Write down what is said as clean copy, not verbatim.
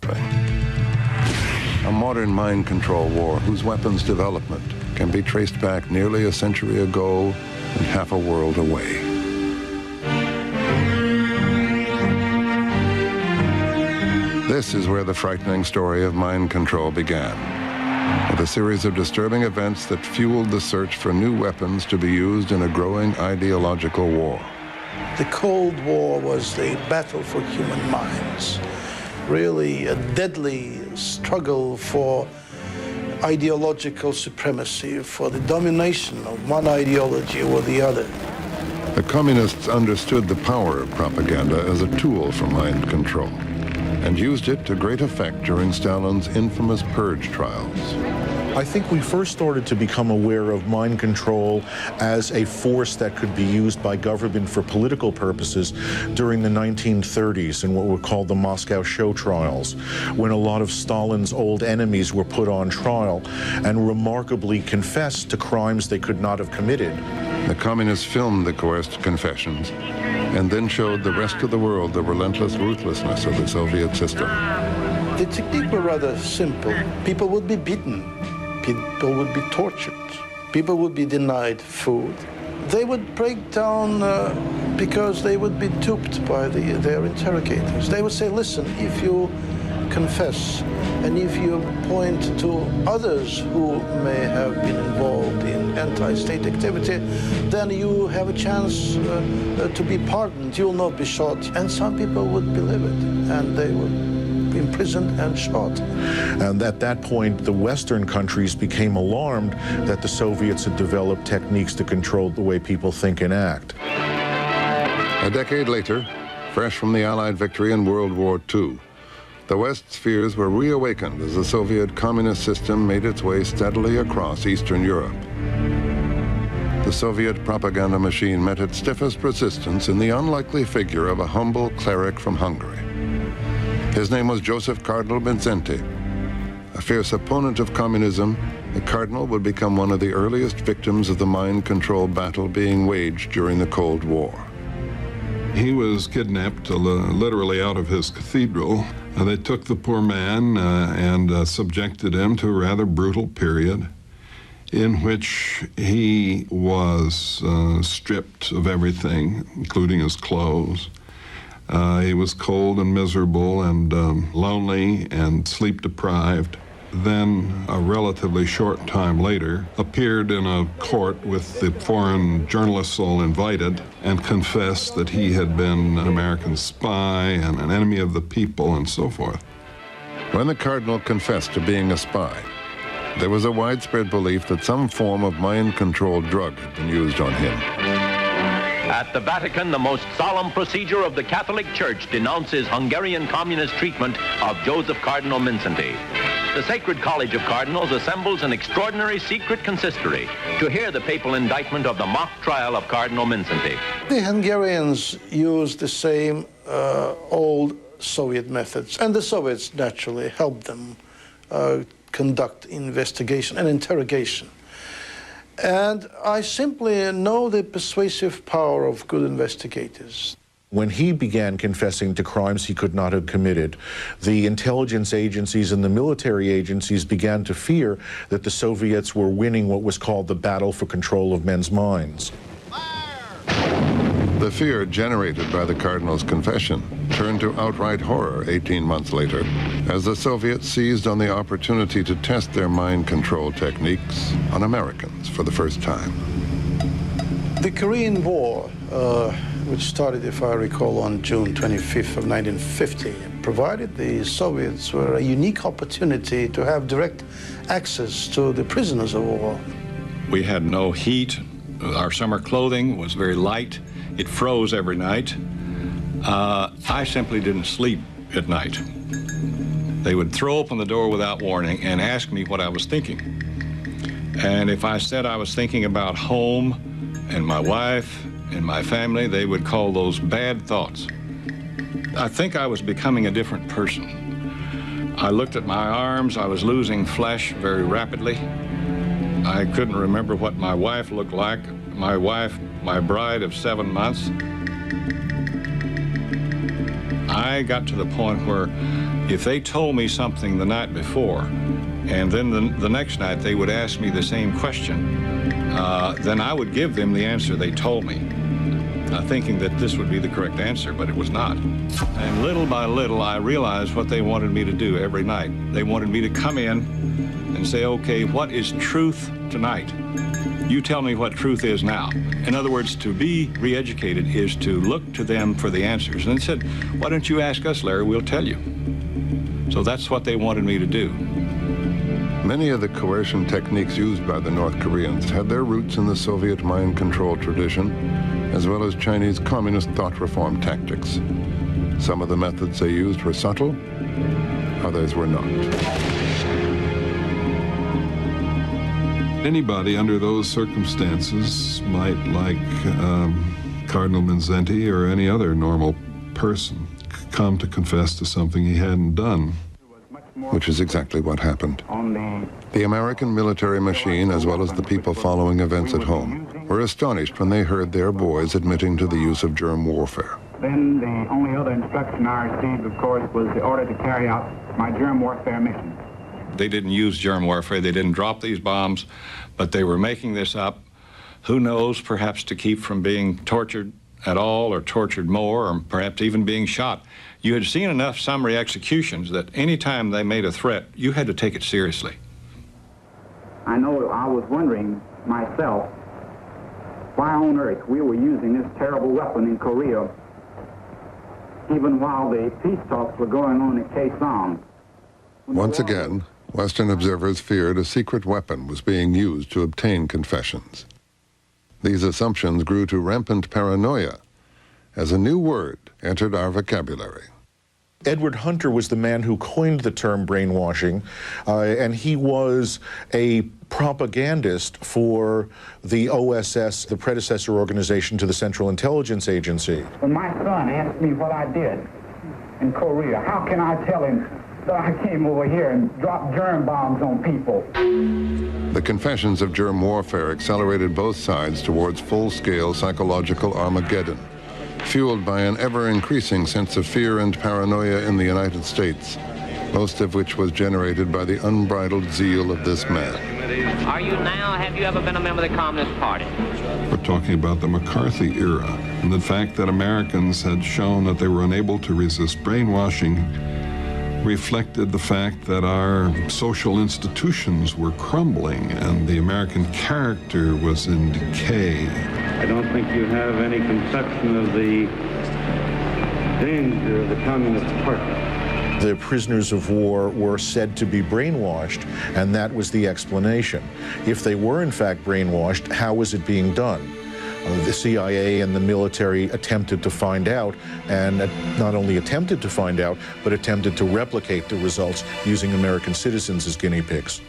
A modern mind control war whose weapons development can be traced back nearly a century ago and half a world away. This is where the frightening story of mind control began, with a series of disturbing events that fueled the search for new weapons to be used in a growing ideological war. The Cold War was the battle for human minds, really a deadly struggle for ideological supremacy, for the domination of one ideology over the other. The communists understood the power of propaganda as a tool for mind control and used it to great effect during Stalin's infamous purge trials. I think we first started to become aware of mind control as a force that could be used by government for political purposes during the 1930s in what were called the Moscow show trials, when a lot of Stalin's old enemies were put on trial and remarkably confessed to crimes they could not have committed. The communists filmed the coerced confessions and then showed the rest of the world the relentless ruthlessness of the Soviet system. The technique was rather simple. People would be beaten. People would be tortured. People would be denied food. They would break down because they would be duped by their interrogators. They would say, listen, if you confess and if you point to others who may have been involved in anti-state activity, then you have a chance to be pardoned. You'll not be shot. And some people would believe it, and they would imprisoned and shot. And at that point, the Western countries became alarmed that the Soviets had developed techniques to control the way people think and act. A decade later, fresh from the Allied victory in World War II, the West's fears were reawakened as the Soviet communist system made its way steadily across Eastern Europe. The Soviet propaganda machine met its stiffest resistance in the unlikely figure of a humble cleric from Hungary. His name was Joseph Cardinal Mindszenty. A fierce opponent of communism, the cardinal would become one of the earliest victims of the mind control battle being waged during the Cold War. He was kidnapped literally out of his cathedral. They took the poor man and subjected him to a rather brutal period in which he was stripped of everything, including his clothes. He was cold and miserable and lonely and sleep-deprived. Then, a relatively short time later, appeared in a court with the foreign journalists all invited and confessed that he had been an American spy and an enemy of the people and so forth. When the cardinal confessed to being a spy, there was a widespread belief that some form of mind-controlled drug had been used on him. At the Vatican, the most solemn procedure of the Catholic Church denounces Hungarian communist treatment of Joseph Cardinal Mindszenty. The Sacred College of Cardinals assembles an extraordinary secret consistory to hear the papal indictment of the mock trial of Cardinal Mindszenty. The Hungarians used the same old Soviet methods, and the Soviets naturally helped them conduct investigation and interrogation. And I simply know the persuasive power of good investigators. When he began confessing to crimes he could not have committed, the intelligence agencies and the military agencies began to fear that the Soviets were winning what was called the battle for control of men's minds. The fear generated by the cardinal's confession turned to outright horror 18 months later, as the Soviets seized on the opportunity to test their mind control techniques on Americans for the first time. The Korean War, which started, if I recall, on June 25th of 1950, provided the Soviets with a unique opportunity to have direct access to the prisoners of war. We had no heat. Our summer clothing was very light. It froze every night. I simply didn't sleep at night. They would throw open the door without warning and ask me what I was thinking. And if I said I was thinking about home and my wife and my family, they would call those bad thoughts. I think I was becoming a different person. I looked at my arms. I was losing flesh very rapidly. I couldn't remember what my wife looked like. My bride of 7 months. I got to the point where if they told me something the night before, and then the next night they would ask me the same question, then I would give them the answer they told me, thinking that this would be the correct answer, but it was not. And little by little, I realized what they wanted me to do every night. They wanted me to come in and say, okay, what is truth tonight? You tell me what truth is now. In other words, to be re-educated is to look to them for the answers. And they said, why don't you ask us, Larry, we'll tell you. So that's what they wanted me to do. Many of the coercion techniques used by the North Koreans had their roots in the Soviet mind control tradition, as well as Chinese communist thought reform tactics. Some of the methods they used were subtle, others were not. Anybody under those circumstances might, like Cardinal Mindszenty or any other normal person, come to confess to something he hadn't done. Which is exactly what happened. The American military machine, as well as the people following events at home, were astonished when they heard their boys admitting to the use of germ warfare. Then the only other instruction I received, of course, was the order to carry out my germ warfare mission. They didn't use germ warfare, they didn't drop these bombs, but they were making this up, who knows, perhaps to keep from being tortured at all, or tortured more, or perhaps even being shot. You had seen enough summary executions that any time they made a threat, you had to take it seriously. I know I was wondering myself why on earth we were using this terrible weapon in Korea, even while the peace talks were going on at Kaesong. Once again, Western observers feared a secret weapon was being used to obtain confessions. These assumptions grew to rampant paranoia as a new word entered our vocabulary. Edward Hunter was the man who coined the term brainwashing, and he was a propagandist for the OSS, the predecessor organization to the Central Intelligence Agency. When my son asked me what I did in Korea, how can I tell him that I came over here and dropped germ bombs on people? The confessions of germ warfare accelerated both sides towards full-scale psychological Armageddon, fueled by an ever-increasing sense of fear and paranoia in the United States, most of which was generated by the unbridled zeal of this man. Are you now, have you ever been a member of the Communist Party? We're talking about the McCarthy era, and the fact that Americans had shown that they were unable to resist brainwashing reflected the fact that our social institutions were crumbling and the American character was in decay. I don't think you have any conception of the danger of the Communist Party. The prisoners of war were said to be brainwashed, and that was the explanation. If they were in fact brainwashed, how was it being done? The CIA and the military attempted to find out, and not only attempted to find out, but attempted to replicate the results using American citizens as guinea pigs.